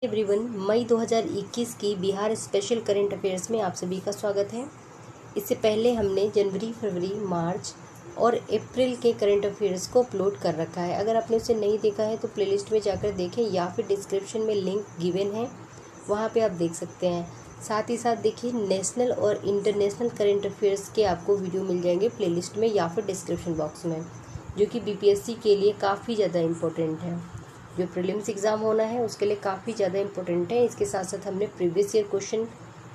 Everyone, मई 2021 की Bihar special current affairs में आप सभी का स्वागत है। इससे पहले हमने जनवरी, फरवरी, मार्च और अप्रैल के करंट अफेयर्स को अपलोड कर रखा है। अगर आपने उसे नहीं देखा है तो प्लेलिस्ट में जाकर देखें या फिर डिस्क्रिप्शन में लिंक गिवन है, वहाँ पे आप देख सकते हैं। साथ ही साथ देखिए, नेशनल और इंटरनेशनल करंट अफेयर्स के आपको वीडियो मिल जाएंगे प्लेलिस्ट में या फिर डिस्क्रिप्शन बॉक्स में, जो कि बीपीएससी के लिए काफ़ी ज़्यादा इम्पोर्टेंट है। जो प्रीलिम्स एग्ज़ाम होना है उसके लिए काफ़ी ज़्यादा इम्पोर्टेंट है। इसके साथ साथ हमने प्रीवियस ईयर क्वेश्चन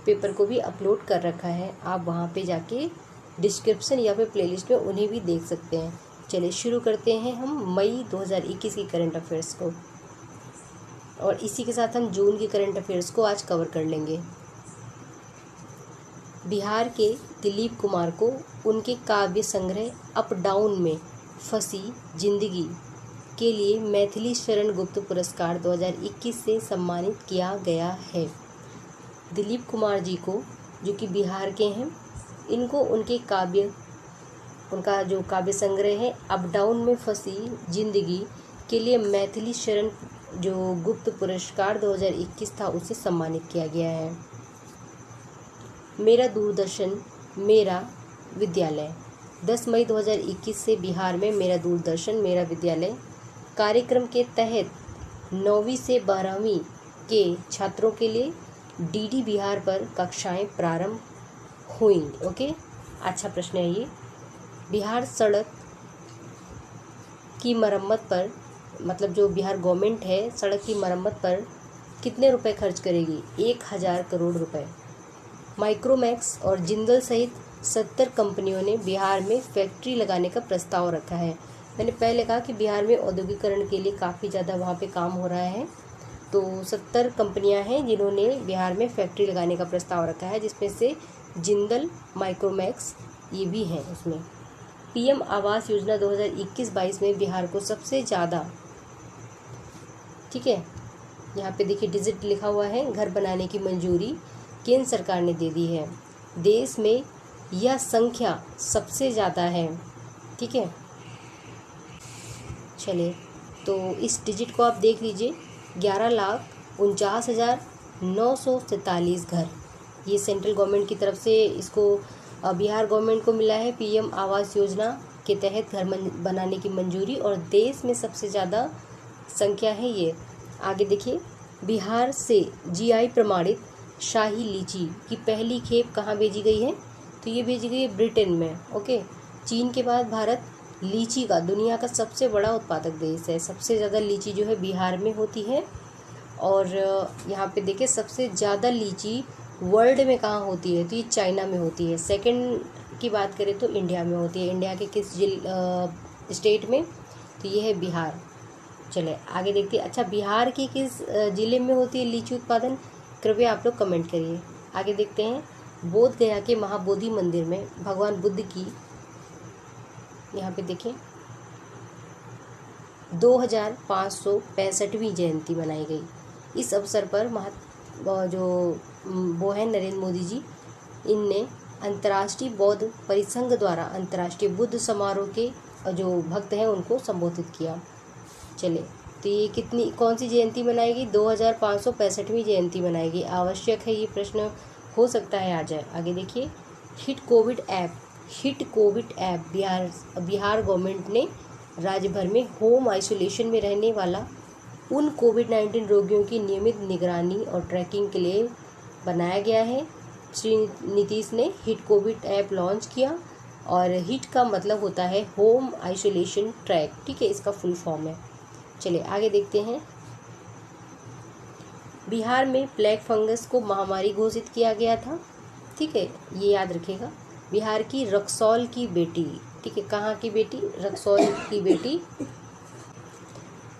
पेपर को भी अपलोड कर रखा है, आप वहाँ पे जाके डिस्क्रिप्शन या फिर प्लेलिस्ट में उन्हें भी देख सकते हैं। चलिए शुरू करते हैं हम मई 2021 की करंट अफेयर्स को, और इसी के साथ हम जून की करंट अफेयर्स को आज कवर कर लेंगे। बिहार के दिलीप कुमार को उनके काव्य संग्रह अप डाउन में फंसी जिंदगी के लिए मैथिली शरण गुप्त पुरस्कार 2021 से सम्मानित किया गया है। दिलीप कुमार जी को, जो कि बिहार के हैं, इनको उनका जो काव्य संग्रह है अप डाउन में फंसी जिंदगी के लिए मैथिली शरण जो गुप्त पुरस्कार 2021 था उसे सम्मानित किया गया है। मेरा दूरदर्शन मेरा विद्यालय 10 मई 2021 से बिहार में मेरा दूरदर्शन मेरा विद्यालय कार्यक्रम के तहत 9वीं से 12वीं के छात्रों के लिए डीडी बिहार पर कक्षाएं प्रारंभ हुई। ओके, अच्छा प्रश्न है ये। बिहार सड़क की मरम्मत पर, मतलब जो बिहार गवर्नमेंट है, सड़क की मरम्मत पर कितने रुपए खर्च करेगी? 1000 करोड़ रुपए। माइक्रोमैक्स और जिंदल सहित 70 कंपनियों ने बिहार में फैक्ट्री लगाने का प्रस्ताव रखा है। मैंने पहले कहा कि बिहार में औद्योगिकरण के लिए काफ़ी ज़्यादा वहाँ पे काम हो रहा है, तो 70 कंपनियां हैं जिन्होंने बिहार में फैक्ट्री लगाने का प्रस्ताव रखा है, जिसमें से जिंदल, माइक्रोमैक्स ये भी हैं उसमें। पीएम आवास योजना 2021-22 में बिहार को सबसे ज़्यादा, ठीक है, यहाँ पे देखिए डिजिट लिखा हुआ है, घर बनाने की मंजूरी केंद्र सरकार ने दे दी है। देश में यह संख्या सबसे ज़्यादा है, ठीक है। चलिए, तो इस डिजिट को आप देख लीजिए, 11,49,943 घर, ये सेंट्रल गवर्नमेंट की तरफ से इसको बिहार गवर्नमेंट को मिला है पीएम आवास योजना के तहत घर बनाने की मंजूरी, और देश में सबसे ज़्यादा संख्या है ये। आगे देखिए, बिहार से जीआई प्रमाणित शाही लीची की पहली खेप कहाँ भेजी गई है? तो ये भेजी गई है ब्रिटेन में। ओके, चीन के बाद भारत लीची का दुनिया का सबसे बड़ा उत्पादक देश है। सबसे ज़्यादा लीची जो है बिहार में होती है, और यहाँ पे देखिए सबसे ज़्यादा लीची वर्ल्ड में कहाँ होती है? तो ये चाइना में होती है। सेकंड की बात करें तो इंडिया में होती है। इंडिया के किस स्टेट में? तो ये है बिहार। चले आगे देखते हैं। अच्छा, बिहार की किस ज़िले में होती है लीची उत्पादन? कृपया आप लोग कमेंट करिए। आगे देखते हैं। बोध गया के महाबोधि मंदिर में भगवान बुद्ध की, यहाँ पे देखें, 2565वीं जयंती मनाई गई। इस अवसर पर वो हैं नरेंद्र मोदी जी, इनने अंतर्राष्ट्रीय बौद्ध परिसंघ द्वारा अंतर्राष्ट्रीय बुद्ध समारोह के जो भक्त हैं उनको संबोधित किया। चले, तो ये कौन सी जयंती मनाई गई? 2565वीं जयंती मनाई गई। आवश्यक है, ये प्रश्न हो सकता है आ जाए। आगे देखिए, hit Covid app Bihar government ने राज्य भर में होम आइसोलेशन में रहने वाला उन कोविड-19 रोगियों की नियमित निगरानी और ट्रैकिंग के लिए बनाया गया है। श्री नीतीश ने हिट कोविड ऐप लॉन्च किया, और हिट का मतलब होता है होम आइसोलेशन ट्रैक, ठीक है, इसका फुल फॉर्म है। चलिए आगे देखते हैं। बिहार में प्लेग फंगस को महामारी घोषित किया गया था, ठीक है, ये याद रखिएगा। बिहार की रक्सौल की बेटी, ठीक है, कहाँ की बेटी? रक्सौल की बेटी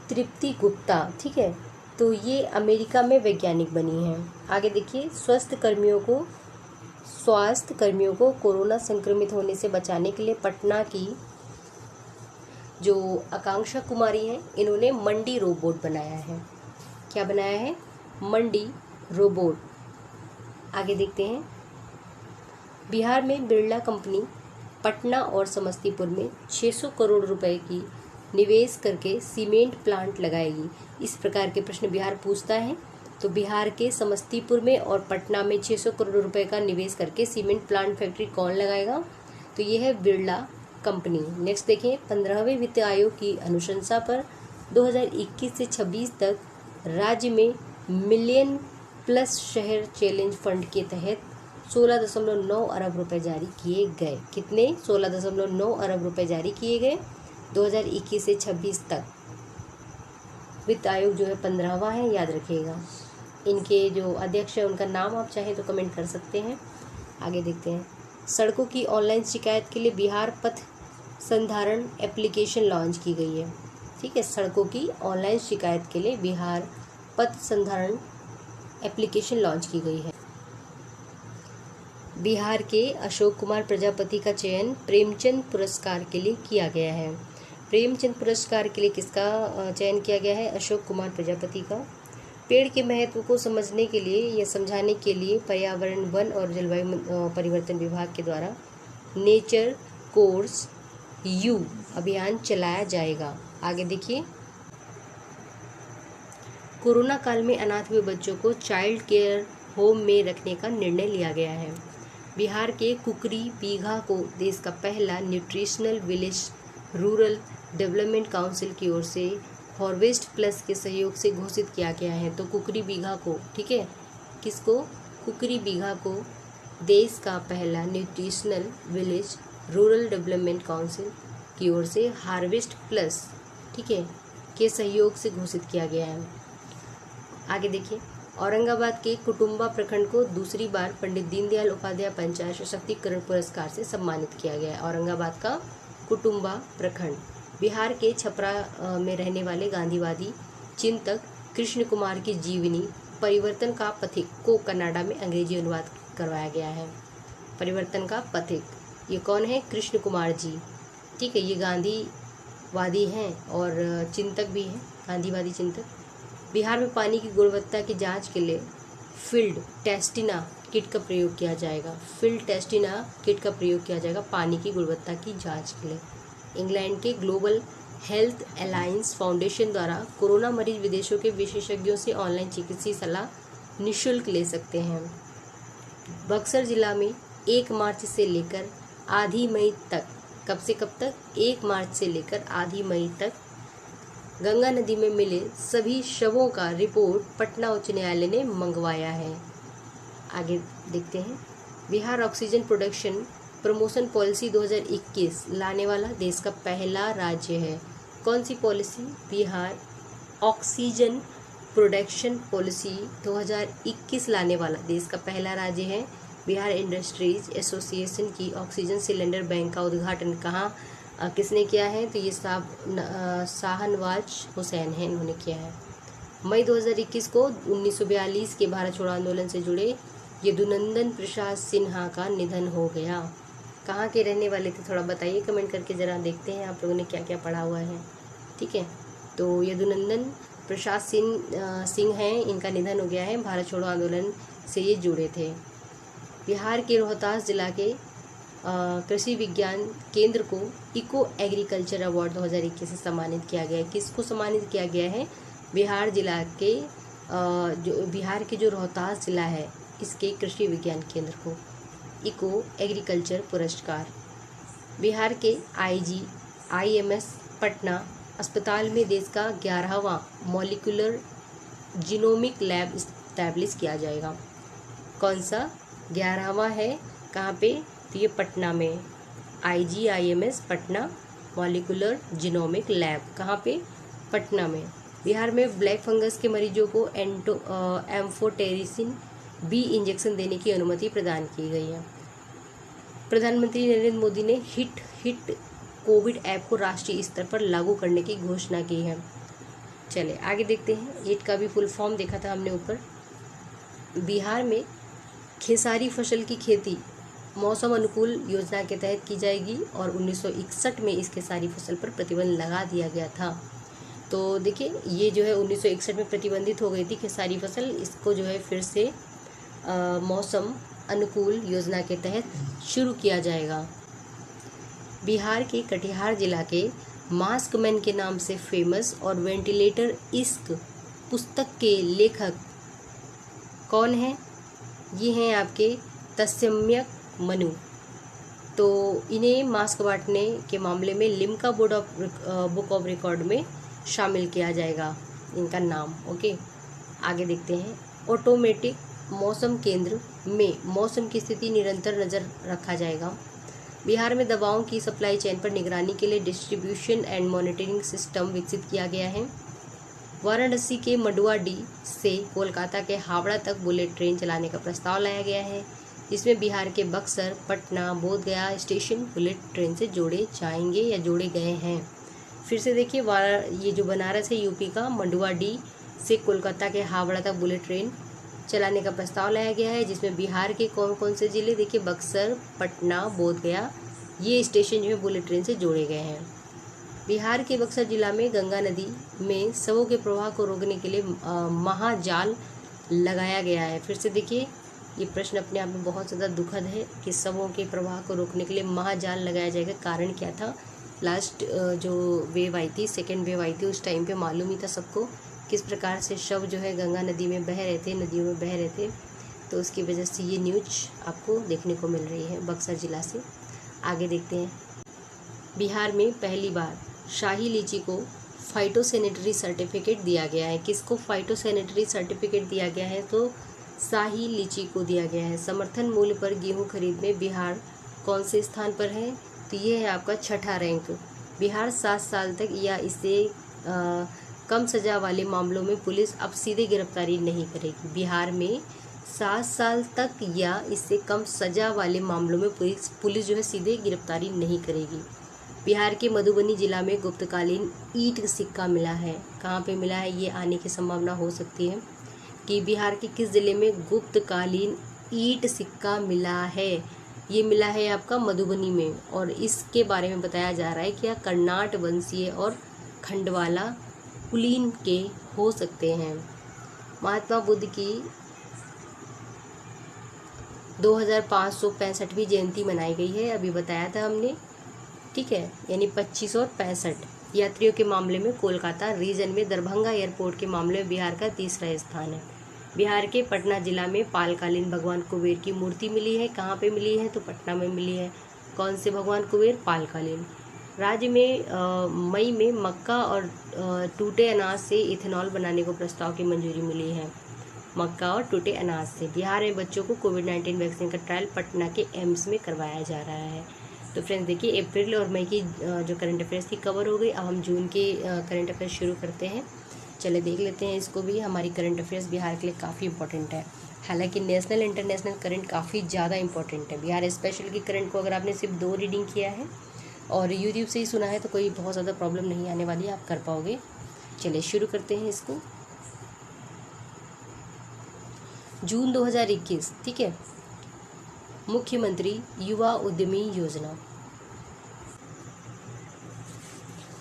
तृप्ति गुप्ता, ठीक है, तो ये अमेरिका में वैज्ञानिक बनी है। आगे देखिए, स्वास्थ्य कर्मियों को कोरोना संक्रमित होने से बचाने के लिए पटना की जो आकांक्षा कुमारी हैं, इन्होंने मंडी रोबोट बनाया है। क्या बनाया है? मंडी रोबोट। आगे देखते हैं। बिहार में बिरला कंपनी पटना और समस्तीपुर में 600 करोड़ रुपए की निवेश करके सीमेंट प्लांट लगाएगी। इस प्रकार के प्रश्न बिहार पूछता है। तो बिहार के समस्तीपुर में और पटना में 600 करोड़ रुपए का निवेश करके सीमेंट प्लांट फैक्ट्री कौन लगाएगा? तो ये है बिरला कंपनी। नेक्स्ट देखें, 15वें वित्त आयोग की अनुशंसा पर 2021 से 26 तक राज्य में मिलियन प्लस शहर चैलेंज फंड के तहत 16.9 अरब रुपए जारी किए गए। कितने? 16.9 अरब रुपए जारी किए गए 2021 से 26 तक। वित्त आयोग जो है 15वां है, याद रखिएगा। इनके जो अध्यक्ष है उनका नाम आप चाहें तो कमेंट कर सकते हैं। आगे देखते हैं, सड़कों की ऑनलाइन शिकायत के लिए बिहार पथ संधारण एप्लीकेशन लॉन्च की गई है। ठीक है, सड़कों की ऑनलाइन शिकायत के लिए बिहार पथ संधारण एप्लीकेशन लॉन्च की गई है। बिहार के अशोक कुमार प्रजापति का चयन प्रेमचंद पुरस्कार के लिए किया गया है। प्रेमचंद पुरस्कार के लिए किसका चयन किया गया है? अशोक कुमार प्रजापति का। पेड़ के महत्व को समझने के लिए या समझाने के लिए पर्यावरण, वन और जलवायु परिवर्तन विभाग के द्वारा नेचर कोर्स यू अभियान चलाया जाएगा। आगे देखिए, कोरोना काल में अनाथ हुए बच्चों को चाइल्ड केयर होम में रखने का निर्णय लिया गया है। बिहार के कुकरी बीघा को देश का पहला nutritional village rural development council की ओर से हार्वेस्ट प्लस के सहयोग से घोषित किया गया है। तो कुकरी बीघा को, ठीक है, किसको? कुकरी बीघा को देश का पहला nutritional village rural development council की ओर से हार्वेस्ट प्लस, ठीक है, के सहयोग से घोषित किया गया है। आगे देखिए, औरंगाबाद के कुटुम्बा प्रखंड को दूसरी बार पंडित दीनदयाल उपाध्याय पंचायत सशक्तिकरण पुरस्कार से सम्मानित किया गया है। औरंगाबाद का कुटुम्बा प्रखंड बिहार के छपरा में रहने वाले गांधीवादी चिंतक कृष्ण कुमार की जीवनी परिवर्तन का पथिक को कन्नड़ा में अंग्रेजी अनुवाद करवाया गया है। परिवर्तन का पथिक, ये कौन है? कृष्ण कुमार जी। ठीक है, ये गांधीवादी हैं और चिंतक भी हैं, गांधीवादी चिंतक। बिहार में पानी की गुणवत्ता की जांच के लिए फील्ड टेस्टिना किट का प्रयोग किया जाएगा। फील्ड टेस्टिना किट का प्रयोग किया जाएगा पानी की गुणवत्ता की जांच के लिए। इंग्लैंड के ग्लोबल हेल्थ अलायंस फाउंडेशन द्वारा कोरोना मरीज विदेशों के विशेषज्ञों से ऑनलाइन चिकित्सीय सलाह निःशुल्क ले सकते हैं। बक्सर जिला में 1 मार्च से लेकर आधी मई तक, कब से कब तक? 1 मार्च से लेकर आधी मई तक गंगा नदी में मिले सभी शवों का रिपोर्ट पटना उच्च न्यायालय ने मंगवाया है। आगे देखते हैं, Bihar oxygen production promotion policy 2021 लाने वाला देश का पहला राज्य है। कौन सी policy? Bihar oxygen production policy 2021 लाने वाला देश का पहला राज्य है। बिहार इंडस्ट्रीज एसोसिएशन की ऑक्सीजन सिलेंडर बैंक का उद्घाटन कहाँ किसने किया है? तो ये शाहनवाज हुसैन है, इन्होंने किया है। मई 2021 को 1942 के भारत छोड़ो आंदोलन से जुड़े यदुनंदन प्रसाद सिन्हा का निधन हो गया। कहाँ के रहने वाले थे? थोड़ा बताइए कमेंट करके, ज़रा देखते हैं आप लोगों ने क्या क्या पढ़ा हुआ है। ठीक है, तो यदुनंदन प्रसाद सिंह हैं, इनका निधन हो गया है। भारत छोड़ो आंदोलन से ये जुड़े थे। बिहार के रोहतास जिला के कृषि विज्ञान केंद्र को इको एग्रीकल्चर अवार्ड 2021 से सम्मानित किया गया है। किसको सम्मानित किया गया है? बिहार जिला के बिहार के जो रोहतास जिला है, इसके कृषि विज्ञान केंद्र को इको एग्रीकल्चर पुरस्कार। बिहार के IGIMS पटना अस्पताल में देश का 11वां मॉलिक्यूलर जीनोमिक लैब इस्टेब्लिश किया जाएगा। कौन सा? 11वां है। कहाँ पे? तो ये पटना में। IGIMS Patna molecular genomic lab कहाँ पे? पटना में। बिहार में ब्लैक फंगस के मरीजों को एम्फोटेरिसिन B इंजेक्शन देने की अनुमति प्रदान की गई है। प्रधानमंत्री नरेंद्र मोदी ने हिट कोविड ऐप को राष्ट्रीय स्तर पर लागू करने की घोषणा की है। चले आगे देखते हैं, हिट का भी फुल फॉर्म देखा था हमने ऊपर। बिहार में खेसारी फसल की खेती मौसम अनुकूल योजना के तहत की जाएगी और 1961 में इस खेसारी फसल पर प्रतिबंध लगा दिया गया था। तो देखिए, ये जो है 1961 में प्रतिबंधित हो गई थी खेसारी फसल, इसको जो है फिर से मौसम अनुकूल योजना के तहत शुरू किया जाएगा। बिहार के कटिहार जिला के मास्क मैन के नाम से फेमस और वेंटिलेटर इश्क पुस्तक के लेखक कौन है? ये हैं आपके तत्सम्यक मनु। तो इन्हें मास्क बांटने के मामले में लिम्का बुक ऑफ रिकॉर्ड में शामिल किया जाएगा इनका नाम। ओके, आगे देखते हैं। ऑटोमेटिक मौसम केंद्र में मौसम की स्थिति निरंतर नज़र रखा जाएगा। बिहार में दवाओं की सप्लाई चेन पर निगरानी के लिए डिस्ट्रीब्यूशन एंड मॉनिटरिंग सिस्टम विकसित किया गया है। वाराणसी के मंडुआडीह से कोलकाता के हावड़ा तक बुलेट ट्रेन चलाने का प्रस्ताव लाया गया है, जिसमें बिहार के Buxar, Patna, Bodhgaya station bullet train से जोड़े जाएंगे या जोड़े गए हैं। फिर से देखिए, ये जो बनारस है यूपी का, मंडुआडीह से कोलकाता के हावड़ा तक बुलेट ट्रेन चलाने का प्रस्ताव लाया गया है, जिसमें बिहार के कौन कौन से जिले, देखिए बक्सर, पटना, बोधगया, ये स्टेशन जो है बुलेट ट्रेन से जोड़े गए हैं। बिहार के बक्सर जिला में गंगा नदी में शवों के प्रवाह को रोकने के लिए महाजाल लगाया गया है। फिर से देखिए, ये प्रश्न अपने आप में बहुत ज़्यादा दुखद है कि शवों के प्रवाह को रोकने के लिए महाजाल लगाया जाएगा। कारण क्या था? लास्ट जो वेव आई थी, सेकेंड वेव आई थी, उस टाइम पे मालूम ही था सबको किस प्रकार से शव जो है गंगा नदी में बह रहे थे, नदियों में बह रहे थे। तो उसकी वजह से ये न्यूज आपको देखने को मिल रही है बक्सर जिला से। आगे देखते हैं। बिहार में पहली बार शाही लीची को फाइटोसैनिटरी सर्टिफिकेट दिया गया है। किसको फाइटोसैनिटरी सर्टिफिकेट दिया गया है? तो शाही लीची को दिया गया है। समर्थन मूल्य पर गेहूं खरीद में बिहार कौन से स्थान पर है? तो ये है आपका 6ठा रैंक। बिहार 7 साल तक या इससे कम सजा वाले मामलों में पुलिस अब सीधे गिरफ्तारी नहीं करेगी। बिहार में 7 साल तक या इससे कम सजा वाले मामलों में पुलिस जो है सीधे गिरफ्तारी नहीं करेगी। बिहार के मधुबनी जिला में गुप्तकालीन ईंट सिक्का मिला है। कहाँ पे मिला है? ये आने की संभावना हो सकती है कि बिहार के किस जिले में गुप्तकालीन ईंट सिक्का मिला है। ये मिला है आपका मधुबनी में, और इसके बारे में बताया जा रहा है कि यह कर्नाट वंशीय और खंडवाला कुलीन के हो सकते हैं। महात्मा बुद्ध की 2565वीं जयंती मनाई गई है, अभी बताया था हमने, ठीक है, यानी 25 और 65। यात्रियों के मामले में कोलकाता रीजन में दरभंगा एयरपोर्ट के मामले में बिहार का तीसरा स्थान है। बिहार के पटना जिला में पालकालीन भगवान कुबेर की मूर्ति मिली है। कहाँ पे मिली है? तो पटना में मिली है। कौन से भगवान कुबेर? पालकालीन। राज्य में मई में मक्का और टूटे अनाज से इथेनॉल बनाने को प्रस्ताव की मंजूरी मिली है। मक्का और टूटे अनाज से। बिहार में बच्चों को कोविड-19 वैक्सीन का ट्रायल पटना के एम्स में करवाया जा रहा है। तो फ्रेंड्स देखिए, अप्रैल और मई की जो करंट अफेयर्स थी कवर हो गई। अब हम जून के करंट अफेयर्स शुरू करते हैं। चले देख लेते हैं इसको भी। हमारी करंट अफेयर्स बिहार के लिए काफ़ी इंपॉर्टेंट है। हालांकि नेशनल इंटरनेशनल करंट काफ़ी ज़्यादा इंपॉर्टेंट है। बिहार स्पेशल की करंट को अगर आपने सिर्फ 2 रीडिंग किया है और यूट्यूब से ही सुना है तो कोई बहुत ज़्यादा प्रॉब्लम नहीं आने वाली है, आप कर पाओगे। चलिए शुरू करते हैं इसको। जून 2021, ठीक है। मुख्यमंत्री युवा उद्यमी योजना,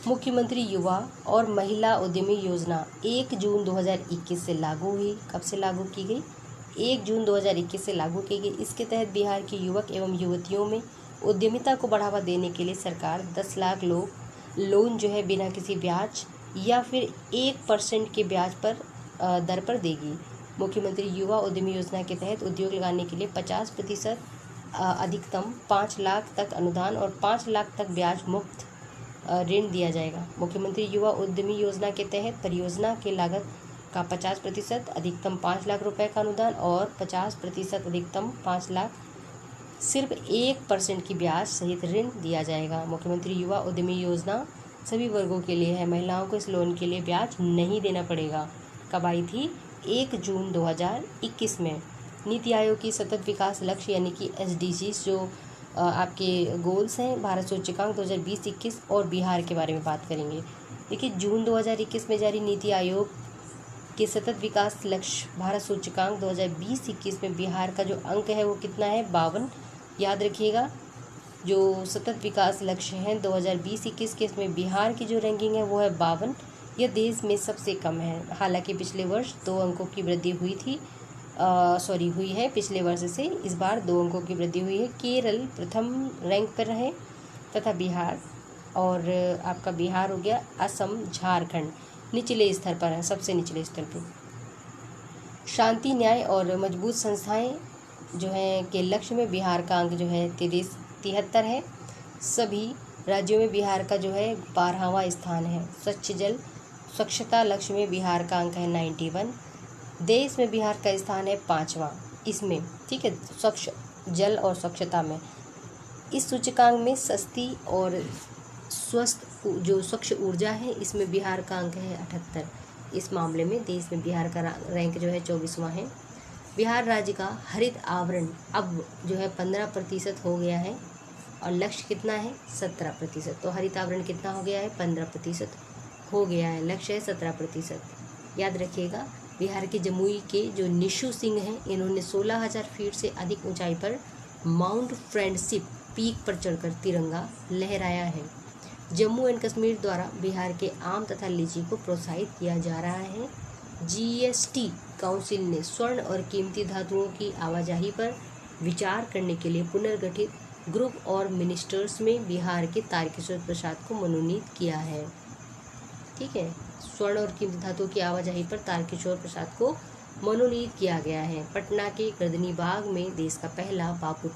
मुख्यमंत्री युवा और महिला उद्यमी योजना 1 जून 2021 से लागू हुई। कब से लागू की गई? 1 जून 2021 से लागू की गई। इसके तहत बिहार के युवक एवं युवतियों में उद्यमिता को बढ़ावा देने के लिए सरकार 10 लाख लोन जो है बिना किसी ब्याज या फिर 1% के ब्याज पर दर पर देगी। मुख्यमंत्री युवा उद्यमी योजना के तहत उद्योग लगाने के लिए 50% अधिकतम 5 लाख तक अनुदान और 5 लाख तक ब्याज मुक्त ऋण दिया जाएगा। मुख्यमंत्री युवा उद्यमी योजना के तहत परियोजना की लागत का 50% अधिकतम 5 लाख रुपए का अनुदान और 50% अधिकतम 5 लाख सिर्फ 1% की ब्याज सहित ऋण दिया जाएगा। मुख्यमंत्री युवा उद्यमी योजना सभी वर्गों के लिए है। महिलाओं को इस लोन के लिए ब्याज नहीं देना पड़ेगा। कब आई थी? 1 जून 2021 में। नीति आयोग की सतत विकास लक्ष्य यानी कि SDGs जो आपके गोल्स हैं, भारत सूचकांक 2020-21 और बिहार के बारे में बात करेंगे। देखिए, जून 2021 में जारी नीति आयोग के सतत विकास लक्ष्य भारत सूचकांक 2020-21 में बिहार का जो अंक है वो कितना है? 52। याद रखिएगा, जो सतत विकास लक्ष्य हैं 2020-21 के, इसमें बिहार की जो रैंकिंग है वो है 52। यह देश में सबसे कम है। हालांकि पिछले वर्ष 2 अंकों की वृद्धि हुई थी, हुई है पिछले वर्ष से इस बार 2 अंकों की वृद्धि हुई है। केरल प्रथम रैंक पर रहे तथा बिहार, और आपका बिहार हो गया, असम, झारखंड निचले स्तर पर है, सबसे निचले स्तर पर। शांति, न्याय और मजबूत संस्थाएं जो है के लक्ष्य में बिहार का अंक जो है 73 है। सभी राज्यों में बिहार का जो है 12वां स्थान है। स्वच्छ जल स्वच्छता लक्ष्य में बिहार का अंक है 91। देश में बिहार का स्थान है 5वां इसमें, ठीक है, स्वच्छ जल और स्वच्छता में। इस सूचकांक में सस्ती और स्वस्थ जो स्वच्छ ऊर्जा है इसमें बिहार का अंक है 78। इस मामले में देश में बिहार का रैंक जो है 24वां है। बिहार राज्य का हरित आवरण अब जो है 15% हो गया है और लक्ष्य कितना है 17%। तो हरित आवरण कितना हो गया है 15% हो गया है, लक्ष्य है 17%। याद रखिएगा, बिहार के जमुई के जो निशु सिंह हैं इन्होंने 16,000 फीट से अधिक ऊंचाई पर माउंट फ्रेंडशिप पीक पर चढ़कर तिरंगा लहराया है। जम्मू एंड कश्मीर द्वारा बिहार के आम तथा लीची को प्रोत्साहित किया जा रहा है। जीएसटी काउंसिल ने स्वर्ण और कीमती धातुओं की आवाजाही पर विचार करने के लिए पुनर्गठित ग्रुप और मिनिस्टर्स में बिहार के तारकिशोर प्रसाद को मनोनीत किया है। ठीक है, स्वर्ण और कीमती धातुओं की आवाजाही पर तारकिशोर प्रसाद को मनोनीत किया गया है। पटना के गर्दनी बाग में देश का पहला बापू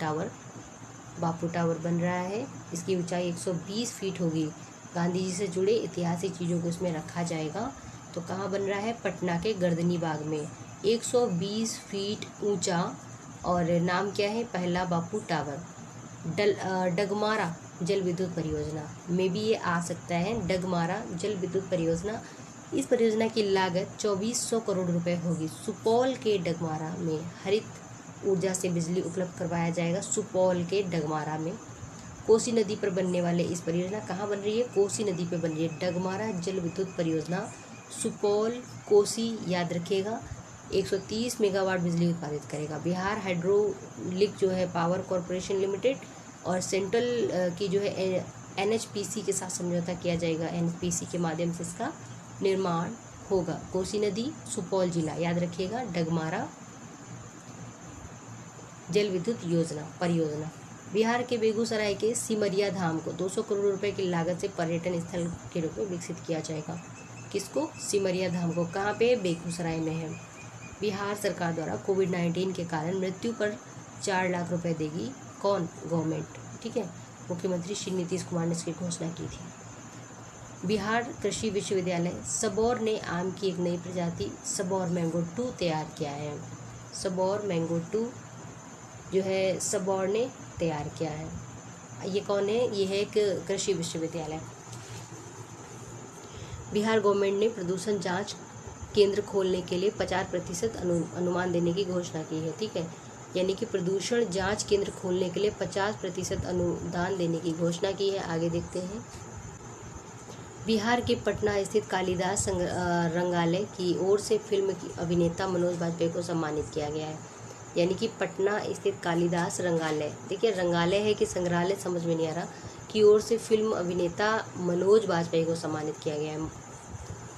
टावर बन रहा है। इसकी ऊंचाई 120 फीट होगी। गांधी जी से जुड़े ऐतिहासिक चीज़ों को इसमें रखा जाएगा। तो कहाँ बन रहा है? पटना के गर्दनी बाग में, 120 फीट ऊंचा। और नाम क्या है? पहला बापू टावर। डगमारा जल विद्युत परियोजना में भी ये आ सकता है। डगमारा जल विद्युत परियोजना, इस परियोजना की लागत 2400 करोड़ रुपए होगी। सुपौल के डगमारा में हरित ऊर्जा से बिजली उपलब्ध करवाया जाएगा। सुपौल के डगमारा में कोसी नदी पर बनने वाले इस परियोजना कहाँ बन रही है? कोसी नदी पर बन रही है। डगमारा जल विद्युत परियोजना सुपौल कोसी, याद रखिएगा, 130 मेगावाट बिजली उत्पादित करेगा। बिहार हाइड्रोलिक जो है पावर कॉरपोरेशन लिमिटेड और सेंट्रल की जो है एनएचपीसी के साथ समझौता किया जाएगा। एनएचपीसी के माध्यम से इसका निर्माण होगा। कोसी नदी, सुपौल जिला, याद रखिएगा। डगमारा जल विद्युत परियोजना। बिहार के बेगूसराय के सिमरिया धाम को 200 करोड़ रुपए की लागत से पर्यटन स्थल के रूप में विकसित किया जाएगा। किसको? सिमरिया धाम को। कहाँ पे? बेगूसराय में है। बिहार सरकार द्वारा कोविड-19 के कारण मृत्यु पर 4 लाख रुपए देगी। कौन? गवर्नमेंट। ठीक है, मुख्यमंत्री श्री नीतीश कुमार ने इसकी घोषणा की थी। बिहार कृषि विश्वविद्यालय सबौर ने आम की एक नई प्रजाति सबौर मैंगो 2 तैयार किया है। सबौर मैंगो 2 जो है सबौर ने तैयार किया है। ये कौन है? ये है एक कृषि विश्वविद्यालय। बिहार गवर्नमेंट ने प्रदूषण जांच केंद्र खोलने के लिए 50% अनुमान देने की घोषणा की है। ठीक है, यानी कि प्रदूषण जांच केंद्र खोलने के लिए 50% अनुदान देने की घोषणा की है। आगे देखते हैं। बिहार के पटना स्थित कालिदास रंगालय की ओर से फिल्म की अभिनेता मनोज बाजपेयी को सम्मानित किया गया है। यानी कि पटना स्थित कालिदास रंगालय, देखिए रंगालय है कि संग्रहालय समझ में नहीं आ रहा, की ओर से फिल्म अभिनेता मनोज बाजपेयी को सम्मानित किया गया है।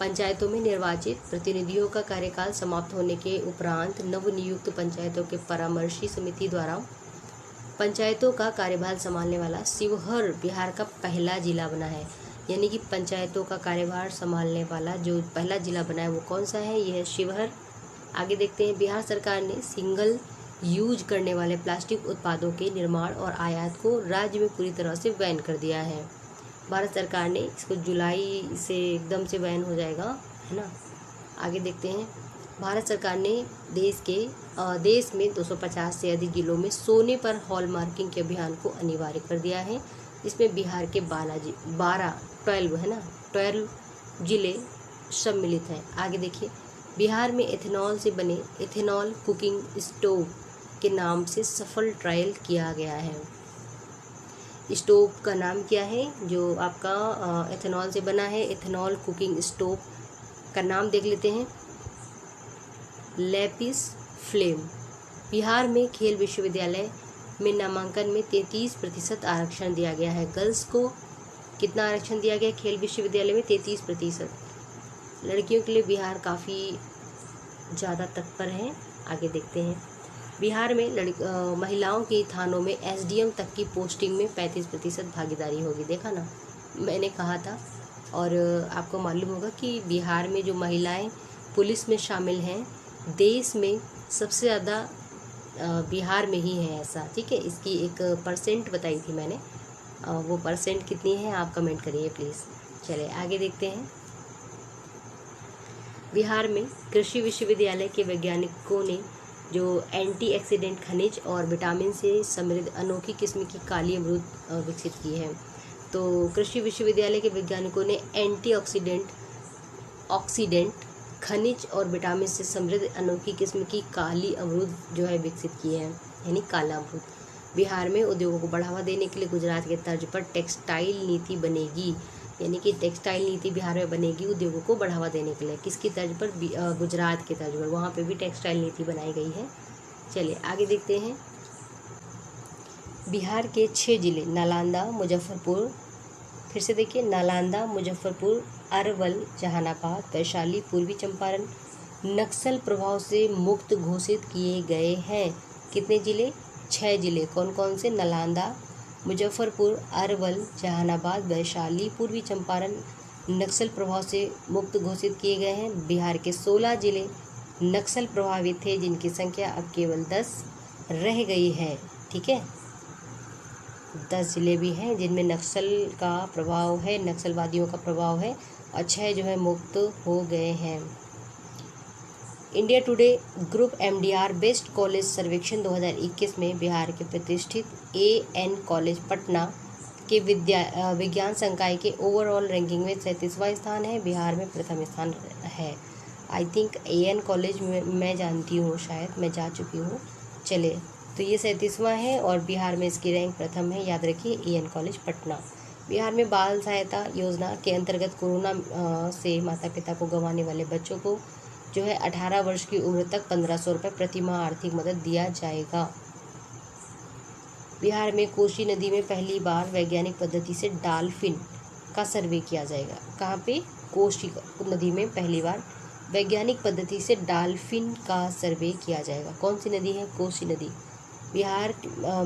पंचायतों में निर्वाचित प्रतिनिधियों का कार्यकाल समाप्त होने के उपरांत नवनियुक्त पंचायतों के परामर्शी समिति द्वारा पंचायतों का कार्यभार संभालने वाला शिवहर बिहार का पहला जिला बना है। यानी कि पंचायतों का कार्यभार संभालने वाला जो पहला जिला बना है वो कौन सा है? यह है शिवहर। आगे देखते हैं। बिहार सरकार ने सिंगल यूज करने वाले प्लास्टिक उत्पादों के निर्माण और आयात को राज्य में पूरी तरह से बैन कर दिया है। भारत सरकार ने इसको जुलाई से एकदम से बैन हो जाएगा, है ना। आगे देखते हैं। भारत सरकार ने देश में 250 से अधिक जिलों में सोने पर हॉलमार्किंग के अभियान को अनिवार्य कर दिया है। इसमें बिहार के 12 जिले सम्मिलित हैं। आगे देखिए। बिहार में एथेनॉल से बने एथेनॉल कुकिंग स्टोव के नाम से सफल ट्रायल किया गया है। स्टोव का नाम क्या है जो आपका एथेनॉल से बना है? एथेनॉल कुकिंग स्टोव का नाम देख लेते हैं, लैपिस फ्लेम। बिहार में खेल विश्वविद्यालय में नामांकन में 33% आरक्षण दिया गया है। गर्ल्स को कितना आरक्षण दिया गया? खेल विश्वविद्यालय में 33%। लड़कियों के लिए बिहार काफ़ी ज़्यादा तत्पर है। आगे देखते हैं। बिहार में महिलाओं के थानों में एसडीएम तक की पोस्टिंग में 35% भागीदारी होगी। देखा ना, मैंने कहा था। और आपको मालूम होगा कि बिहार में जो महिलाएं पुलिस में शामिल हैं देश में सबसे ज़्यादा बिहार में ही है ऐसा, ठीक है। इसकी एक परसेंट बताई थी मैंने, वो परसेंट कितनी है आप कमेंट करिए प्लीज़। चलिए आगे देखते हैं। बिहार में कृषि विश्वविद्यालय के वैज्ञानिकों ने जो एंटीऑक्सीडेंट खनिज और विटामिन से समृद्ध अनोखी किस्म की काली अमरूद विकसित की है। तो कृषि विश्वविद्यालय के वैज्ञानिकों ने ऑक्सीडेंट खनिज और विटामिन से समृद्ध अनोखी किस्म की काली अमरूद जो है विकसित की है, यानी काला अमरूद। बिहार में उद्योगों को बढ़ावा देने के लिए गुजरात के तर्ज पर टेक्सटाइल नीति बनेगी, यानी कि टेक्सटाइल नीति बिहार में बनेगी उद्योगों को बढ़ावा देने के लिए। किसकी तर्ज पर? गुजरात के तर्ज पर, वहाँ पे भी टेक्सटाइल नीति बनाई गई है। चलिए आगे देखते हैं। बिहार के 6 जिले नालंदा, मुजफ्फरपुर, फिर से देखिए, नालंदा, मुजफ्फरपुर, अरवल, जहानाबाद, वैशाली, पूर्वी चंपारण नक्सल प्रभाव से मुक्त घोषित किए गए हैं। कितने जिले? 6 जिले। कौन कौन से? नालंदा, मुजफ्फरपुर, अरवल, जहानाबाद, वैशाली, पूर्वी चंपारण नक्सल प्रभाव से मुक्त घोषित किए गए हैं। बिहार के 16 जिले नक्सल प्रभावित थे, जिनकी संख्या अब केवल 10 रह गई है, ठीक है। 10 जिले भी हैं जिनमें नक्सल का प्रभाव है, नक्सलवादियों का प्रभाव है, और 6 जो है मुक्त हो गए हैं। India today group MDR best college सर्वेक्षण 2021 में बिहार के प्रतिष्ठित AN कॉलेज पटना के विज्ञान संकाय के ओवरऑल रैंकिंग में 37वां स्थान है। बिहार में प्रथम स्थान है। आई थिंक AN कॉलेज में मैं जानती हूँ, शायद मैं जा चुकी हूँ। चलिए, तो ये 37वां है और बिहार में इसकी रैंक प्रथम है, याद रखिए, AN कॉलेज पटना। बिहार में बाल सहायता योजना के अंतर्गत कोरोना से माता पिता को गंवाने वाले बच्चों को जो है 18 वर्ष की उम्र तक 1500 रुपये प्रति माह आर्थिक मदद दिया जाएगा। बिहार में कोसी नदी में पहली बार वैज्ञानिक पद्धति से डॉल्फिन का सर्वे किया जाएगा। कहाँ पे? कोसी नदी में पहली बार वैज्ञानिक पद्धति से डॉल्फिन का सर्वे किया जाएगा। कौन सी नदी है? कोसी नदी। बिहार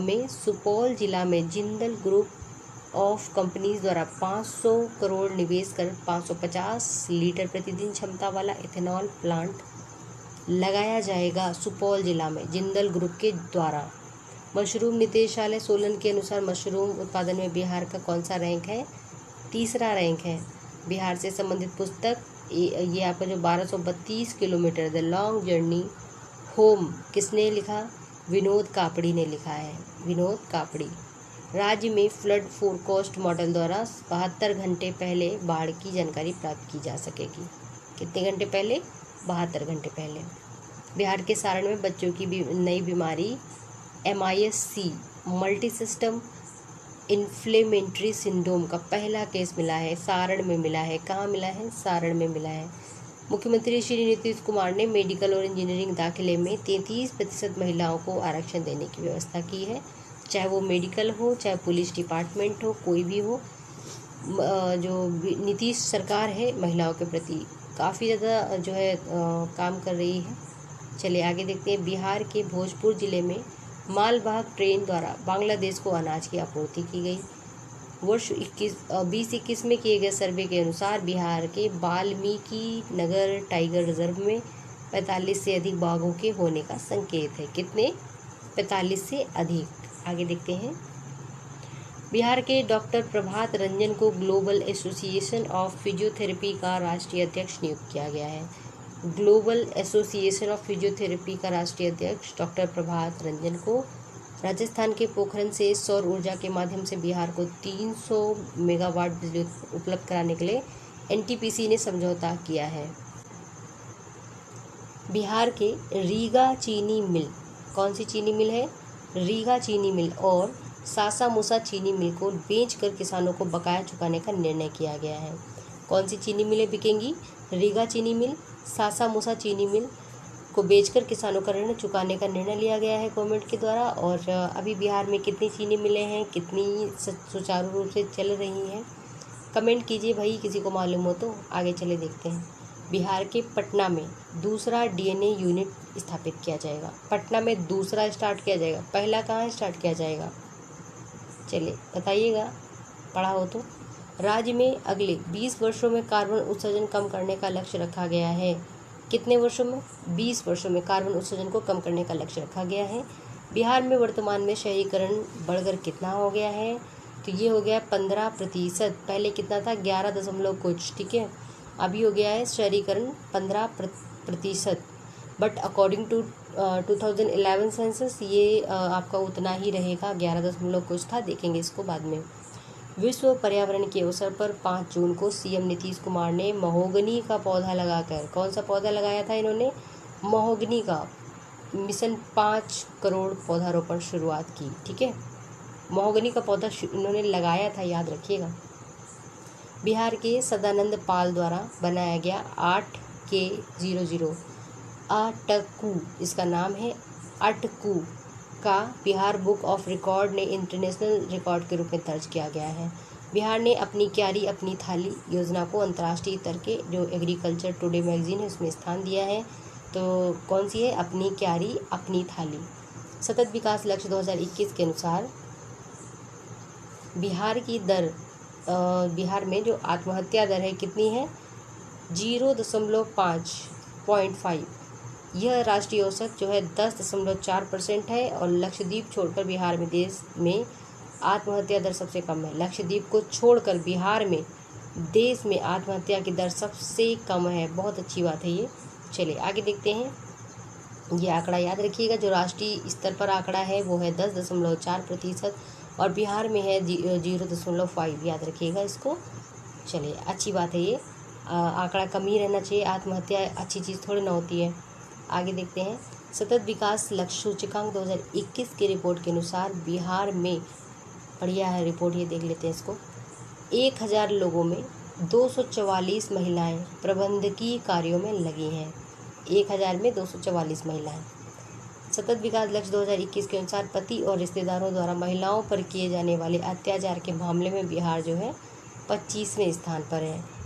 में सुपौल जिला में जिंदल ग्रुप ऑफ कंपनीज द्वारा 500 करोड़ निवेश कर 550 लीटर प्रतिदिन क्षमता वाला इथेनॉल प्लांट लगाया जाएगा सुपौल जिला में जिंदल ग्रुप के द्वारा। मशरूम निदेशालय सोलन के अनुसार मशरूम उत्पादन में बिहार का कौन सा रैंक है? तीसरा रैंक है। बिहार से संबंधित पुस्तक ये आपका जो 1232 kilometre the long journey home किसने लिखा? विनोद कापड़ी ने लिखा है, विनोद कापड़ी। राज्य में फ्लड फोरकास्ट मॉडल द्वारा 72 घंटे पहले बाढ़ की जानकारी प्राप्त की जा सकेगी। कितने घंटे पहले? 72 घंटे पहले। बिहार के सारण में बच्चों की नई बीमारी MIS-C multi system inflammatory syndrome का पहला केस मिला है, सारण में मिला है। कहाँ मिला है? सारण में मिला है। मुख्यमंत्री श्री नीतीश कुमार ने मेडिकल और इंजीनियरिंग दाखिले में 33% महिलाओं को आरक्षण देने की व्यवस्था की है, चाहे वो मेडिकल हो, चाहे पुलिस डिपार्टमेंट हो, कोई भी हो। जो नीतीश सरकार है महिलाओं के प्रति काफ़ी ज़्यादा जो है काम कर रही है। चलिए आगे देखते हैं। बिहार के भोजपुर जिले में मालवाहक ट्रेन द्वारा बांग्लादेश को अनाज की आपूर्ति की गई। वर्ष 2021 में किए गए सर्वे के अनुसार बिहार के वाल्मीकि नगर टाइगर रिजर्व में 45 से अधिक बाघों के होने का संकेत है। कितने? 45 से अधिक। आगे देखते हैं। बिहार के डॉक्टर प्रभात रंजन को ग्लोबल एसोसिएशन ऑफ फिजियोथेरेपी का राष्ट्रीय अध्यक्ष नियुक्त किया गया है। ग्लोबल एसोसिएशन ऑफ फिजियोथेरेपी का राष्ट्रीय अध्यक्ष डॉक्टर प्रभात रंजन को राजस्थान के पोखरन से सौर ऊर्जा के माध्यम से बिहार को 300 मेगावाट बिजली उपलब्ध कराने के लिए NTPC ने समझौता किया है। बिहार के रीगा चीनी मिल, कौन सी चीनी मिल है? रीगा चीनी मिल और सासा मूसा चीनी मिल को बेचकर किसानों को बकाया चुकाने का निर्णय किया गया है। कौन सी चीनी मिलें बिकेंगी? रीगा चीनी मिल, सासा मूसा चीनी मिल को बेचकर किसानों का ऋण चुकाने का निर्णय लिया गया है गवर्नमेंट के द्वारा। और अभी बिहार में कितनी चीनी मिलें हैं, कितनी सुचारू रूप से चल रही हैं, कमेंट कीजिए भाई, किसी को मालूम हो तो। आगे चले देखते हैं। बिहार के पटना में दूसरा DNA यूनिट स्थापित किया जाएगा। पटना में दूसरा स्टार्ट किया जाएगा, पहला कहाँ स्टार्ट किया जाएगा? चलिए बताइएगा, पढ़ा हो तो। राज्य में अगले 20 वर्षों में कार्बन उत्सर्जन कम करने का लक्ष्य रखा गया है। कितने वर्षों में? 20 वर्षों में कार्बन उत्सर्जन को कम करने का लक्ष्य रखा गया है। बिहार में वर्तमान में शहरीकरण बढ़कर कितना हो गया है? तो ये हो गया 15%। पहले कितना था? 11 दशमलव कुछ, ठीक है। अभी हो गया है शहरीकरण 15%। बट अकॉर्डिंग टू 2011 सेंसस ये आपका उतना ही रहेगा, 11 दशमलव कुछ था, देखेंगे इसको बाद में। विश्व पर्यावरण के अवसर पर 5 जून को सीएम नीतीश कुमार ने महोगनी का पौधा लगाकर, कौन सा पौधा लगाया था इन्होंने? महोगनी का। मिशन 5 करोड़ पौधारोपण शुरुआत की, ठीक है। महोगनी का पौधा इन्होंने लगाया था, याद रखिएगा। बिहार के सदानंद पाल द्वारा बनाया गया 8K00 अटकू, इसका नाम है अटकू का बिहार बुक ऑफ रिकॉर्ड ने इंटरनेशनल रिकॉर्ड के रूप में दर्ज किया गया है। बिहार ने अपनी क्यारी अपनी थाली योजना को अंतर्राष्ट्रीय स्तर के जो एग्रीकल्चर टुडे मैगजीन है उसमें स्थान दिया है। तो कौन सी है? अपनी क्यारी अपनी थाली। सतत विकास लक्ष्य 2021 के अनुसार बिहार की दर, बिहार में जो आत्महत्या दर है कितनी है? 0.5। यह राष्ट्रीय औसत जो है 10.4% है और लक्षद्वीप छोड़कर बिहार में देश में आत्महत्या दर सबसे कम है। लक्षद्वीप को छोड़कर बिहार में देश में आत्महत्या की दर सबसे कम है। बहुत अच्छी बात है ये। चलिए आगे देखते हैं। ये आंकड़ा याद रखिएगा, जो राष्ट्रीय स्तर पर आंकड़ा है वो है 10.4% और बिहार में है 0.5, याद रखिएगा इसको। चलिए अच्छी बात है ये, आंकड़ा कम ही रहना चाहिए। आत्महत्या अच्छी चीज़ थोड़ी ना होती है। आगे देखते हैं। सतत विकास लक्ष्य सूचकांक 2021 की रिपोर्ट के अनुसार बिहार में, बढ़िया है रिपोर्ट, ये देख लेते हैं इसको। 1000 लोगों में 244 महिलाएं प्रबंधकीय कार्यों में लगी हैं। 1000 में 244 महिलाएं। सतत विकास लक्ष्य 2021 के अनुसार पति और रिश्तेदारों द्वारा महिलाओं पर किए जाने वाले अत्याचार के मामले में बिहार जो है 25वें स्थान पर है।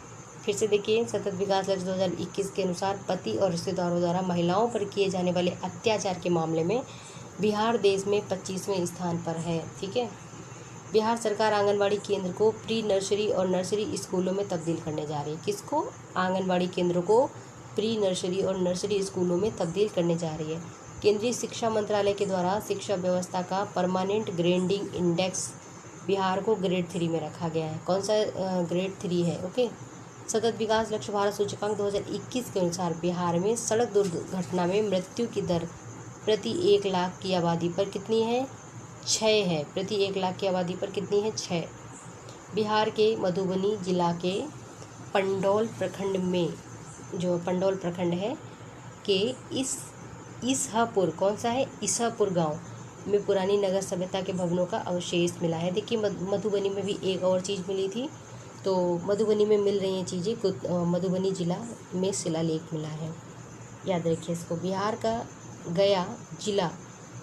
फिर से देखिए, सतत विकास लक्ष्य 2021 के अनुसार पति और रिश्तेदारों द्वारा महिलाओं पर किए जाने वाले अत्याचार के मामले में बिहार देश में 25वें स्थान पर है, ठीक है। बिहार सरकार आंगनबाड़ी केंद्र को प्री नर्सरी और नर्सरी स्कूलों में तब्दील करने जा रही है। किसको? आंगनबाड़ी केंद्रों को प्री नर्सरी और नर्सरी स्कूलों में तब्दील करने जा रही है। केंद्रीय शिक्षा मंत्रालय के द्वारा शिक्षा व्यवस्था का परमानेंट ग्रेडिंग इंडेक्स बिहार को ग्रेड 3 में रखा गया है। कौन सा? ग्रेड 3 है, ओके। सतत विकास लक्ष्य भारत सूचकांक 2021 के अनुसार बिहार में सड़क दुर्घटना में मृत्यु की दर प्रति 1 लाख की आबादी पर कितनी है? 6 है। प्रति 1 लाख की आबादी पर कितनी है? 6। बिहार के मधुबनी जिला के पंडौल प्रखंड में, जो पंडौल प्रखंड है के इसहापुर, कौन सा है? इसहापुर गांव में पुरानी नगर सभ्यता के भवनों का अवशेष मिला है। देखिए मधुबनी में भी एक और चीज़ मिली थी, तो मधुबनी में मिल रही हैं चीज़ें। मधुबनी जिला में शिलालेख मिला है, याद रखिए इसको। बिहार का गया जिला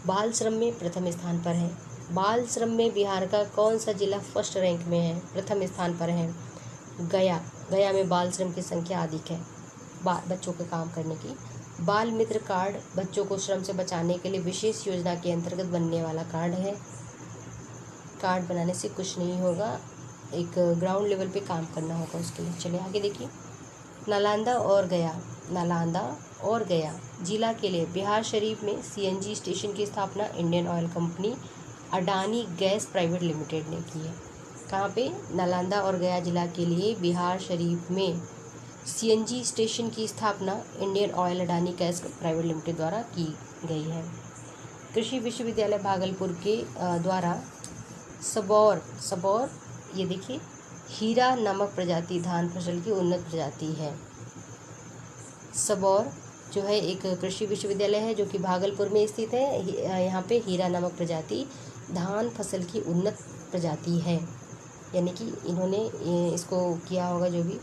बाल श्रम में प्रथम स्थान पर है। बाल श्रम में बिहार का कौन सा जिला फर्स्ट रैंक में है? प्रथम स्थान पर है गया। गया में बाल श्रम की संख्या अधिक है, बच्चों के काम करने की। बाल मित्र कार्ड बच्चों को श्रम से बचाने के लिए विशेष योजना के अंतर्गत बनने वाला कार्ड है। कार्ड बनाने से कुछ नहीं होगा, एक ग्राउंड लेवल पे काम करना होगा उसके लिए। चलिए आगे देखिए। नालंदा और गया जिला के लिए बिहार शरीफ में सीएनजी स्टेशन की स्थापना Indian oil company Adani gas private limited ने की है। कहाँ पे? नालंदा और गया जिला के लिए बिहार शरीफ में सीएनजी स्टेशन की स्थापना Indian oil Adani gas private limited द्वारा की गई है। कृषि विश्वविद्यालय भागलपुर के द्वारा सबौर, ये देखिए, हीरा नामक प्रजाति धान फसल की उन्नत प्रजाति है। सबौर जो है एक कृषि विश्वविद्यालय है जो कि भागलपुर में स्थित है। यहाँ पे हीरा नामक प्रजाति धान फसल की उन्नत प्रजाति है, यानी कि इन्होंने इसको किया होगा जो भी।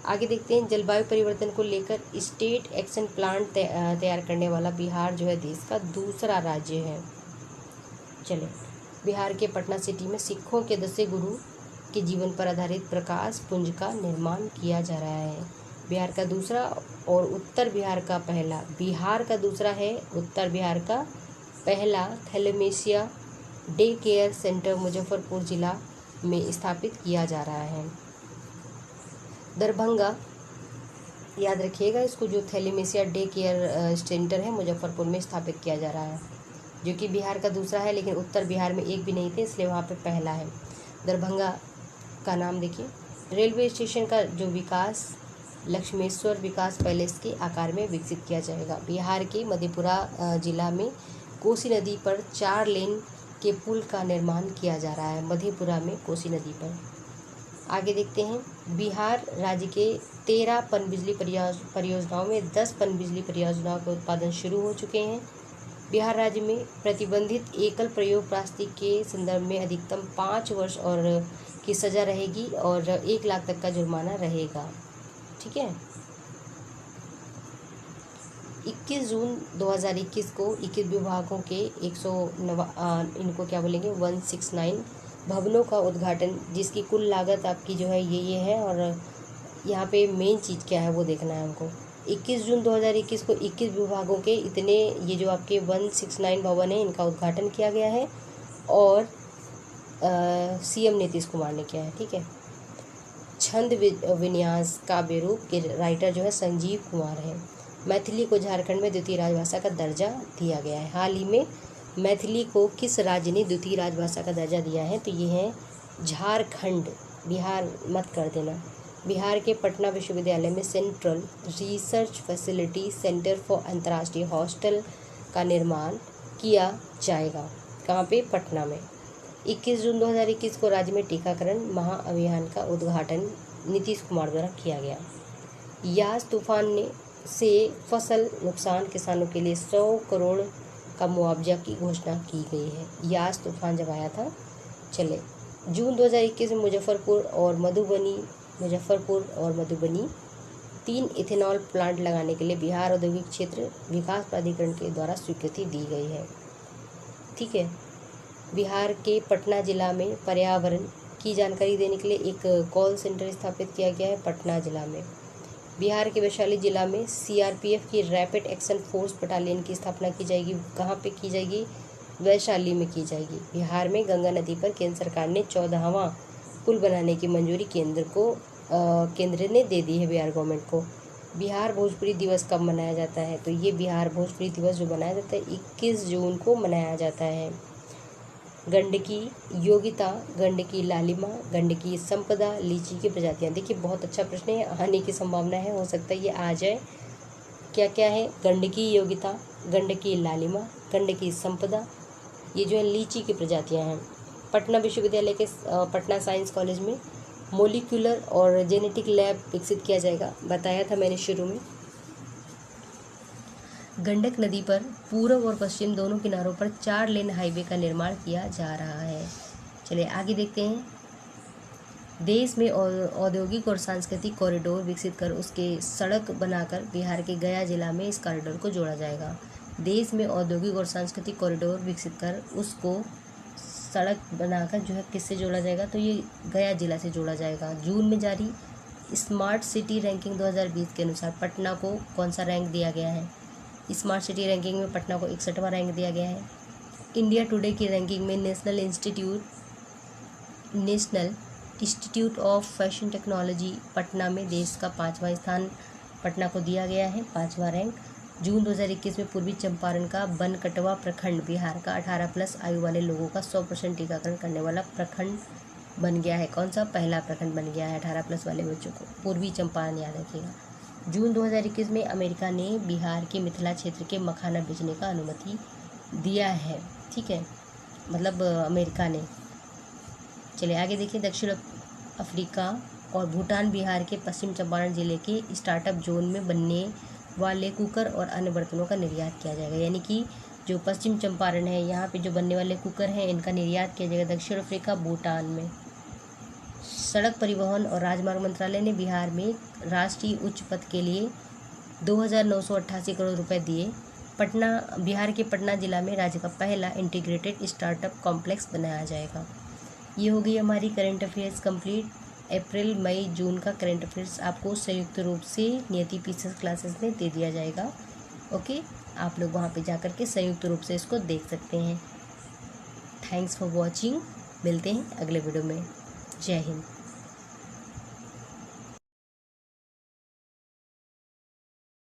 आगे देखते हैं। जलवायु परिवर्तन को लेकर स्टेट एक्शन प्लान तैयार करने वाला बिहार जो है देश का दूसरा राज्य है। चले, बिहार के पटना सिटी में सिखों के 10 गुरु के जीवन पर आधारित प्रकाश पुंज का निर्माण किया जा रहा है। बिहार का दूसरा और उत्तर बिहार का पहला, बिहार का दूसरा है, उत्तर बिहार का पहला थैलेमेशिया डे केयर सेंटर मुजफ्फरपुर जिला में स्थापित किया जा रहा है। दरभंगा याद रखिएगा इसको, जो थैलेमेसिया डे केयर सेंटर है मुजफ्फरपुर में स्थापित किया जा रहा है, जो कि बिहार का दूसरा है, लेकिन उत्तर बिहार में एक भी नहीं थे, इसलिए वहाँ पे पहला है। दरभंगा का नाम देखिए। रेलवे स्टेशन का जो विकास लक्ष्मेश्वर विकास पैलेस के आकार में विकसित किया जाएगा। बिहार के मधेपुरा जिला में कोसी नदी पर 4 लेन के पुल का निर्माण किया जा रहा है, मधेपुरा में कोसी नदी पर। आगे देखते हैं, बिहार राज्य के 13 पनबिजली परियोजनाओं में 10 पनबिजली परियोजनाओं के उत्पादन शुरू हो चुके हैं। बिहार राज्य में प्रतिबंधित एकल प्रयोग प्लास्टिक के संदर्भ में अधिकतम 5 वर्ष और की सज़ा रहेगी और 1 लाख तक का जुर्माना रहेगा। ठीक है। 21 जून 2021 को 21 विभागों के 169 भवनों का उद्घाटन, जिसकी कुल लागत आपकी जो है ये है, और यहाँ पे मेन चीज़ क्या है वो देखना है हमको। 21 जून 2021 को 21 विभागों के इतने ये जो आपके 169 भवन है, इनका उद्घाटन किया गया है, और सीएम नीतीश कुमार ने किया है। ठीक है। छंद विन्यास काव्य रूप के राइटर जो है संजीव कुमार है। मैथिली को झारखंड में द्वितीय राजभाषा का दर्जा दिया गया है। हाल ही में मैथिली को किस राज्य ने द्वितीय राजभाषा का दर्जा दिया है, तो ये है झारखंड, बिहार मत कर देना। बिहार के पटना विश्वविद्यालय में central research facility centre for अंतर्राष्ट्रीय हॉस्टल का निर्माण किया जाएगा। कहाँ पे? पटना में। 21 जून 2021 को राज्य में टीकाकरण महाअभियान का उद्घाटन नीतीश कुमार द्वारा किया गया। यास तूफान से फसल नुकसान किसानों के लिए 100 करोड़ का मुआवजा की घोषणा की गई है। यास तूफान जब आया था। चले, जून 2021 में मुजफ्फरपुर और मधुबनी 3 इथेनॉल प्लांट लगाने के लिए बिहार औद्योगिक क्षेत्र विकास प्राधिकरण के द्वारा स्वीकृति दी गई है। ठीक है। बिहार के पटना जिला में पर्यावरण की जानकारी देने के लिए एक कॉल सेंटर स्थापित किया गया है, पटना जिला में। बिहार के वैशाली जिला में सीआरपीएफ की रैपिड एक्शन फोर्स बटालियन की स्थापना की जाएगी। कहाँ पे की जाएगी? वैशाली में की जाएगी। बिहार में गंगा नदी पर केंद्र सरकार ने 14वां पुल बनाने की मंजूरी केंद्र ने दे दी है बिहार गवर्नमेंट को। बिहार भोजपुरी दिवस कब मनाया जाता है? तो ये बिहार भोजपुरी दिवस जो मनाया जाता है 21 जून को मनाया जाता है। गंडकी योगिता, गंडकी लालिमा, गंडकी संपदा, लीची की प्रजातियां। देखिए बहुत अच्छा प्रश्न है, आने की संभावना है, हो सकता है ये आ जाए। क्या क्या है? गंडकी योगिता, गंडकी लालिमा, गंडकी संपदा, ये जो है लीची की प्रजातियां हैं। पटना विश्वविद्यालय के पटना साइंस कॉलेज में मोलिकुलर और जेनेटिक लैब विकसित किया जाएगा, बताया था मैंने शुरू में। गंडक नदी पर पूर्व और पश्चिम दोनों किनारों पर 4 लेन हाईवे का निर्माण किया जा रहा है। चलिए आगे देखते हैं। देश में औद्योगिक और सांस्कृतिक कॉरिडोर विकसित कर उसके सड़क बनाकर बिहार के गया जिला में इस कॉरिडोर को जोड़ा जाएगा। देश में औद्योगिक और सांस्कृतिक कॉरिडोर विकसित कर उसको सड़क बनाकर जो है किससे जोड़ा जाएगा? तो ये गया जिला से जोड़ा जाएगा। जून में जारी स्मार्ट सिटी रैंकिंग 2020 के अनुसार पटना को कौन सा रैंक दिया गया है? स्मार्ट सिटी रैंकिंग में पटना को 61वां रैंक दिया गया है। इंडिया टुडे की रैंकिंग में national institute of fashion technology Patna में देश का 5वां स्थान पटना को दिया गया है, 5वां रैंक। जून 2021 में पूर्वी चंपारण का बनकटवा प्रखंड बिहार का 18+ आयु वाले लोगों का 100% टीकाकरण करने वाला प्रखंड बन गया है। कौन सा? पहला प्रखंड बन गया है 18+ वाले बच्चों को। पूर्वी चंपारण याद रखिएगा। जून 2021 में अमेरिका ने बिहार के मिथिला क्षेत्र के मखाना बेचने का अनुमति दिया है। ठीक है, मतलब अमेरिका ने। चलिए आगे देखिए। दक्षिण अफ्रीका और भूटान बिहार के पश्चिम चंपारण जिले के स्टार्टअप जोन में बनने वाले कुकर और अन्य बर्तनों का निर्यात किया जाएगा। यानी कि जो पश्चिम चंपारण है, यहाँ पे जो बनने वाले कुकर हैं इनका निर्यात किया जाएगा दक्षिण अफ्रीका, भूटान में। सड़क परिवहन और राजमार्ग मंत्रालय ने बिहार में राष्ट्रीय उच्च पथ के लिए 2,988 करोड़ रुपए दिए। बिहार के पटना जिला में राज्य का पहला इंटीग्रेटेड स्टार्टअप कॉम्प्लेक्स बनाया जाएगा। ये हो गई हमारी करंट अफेयर्स कंप्लीट। अप्रैल, मई, जून का करंट अफेयर्स आपको संयुक्त रूप से नियति पीसीएस क्लासेस में दे दिया जाएगा। ओके, आप लोग वहाँ पे जाकर के संयुक्त रूप से इसको देख सकते हैं। Thanks for watching. मिलते हैं अगले वीडियो में। जय हिंद।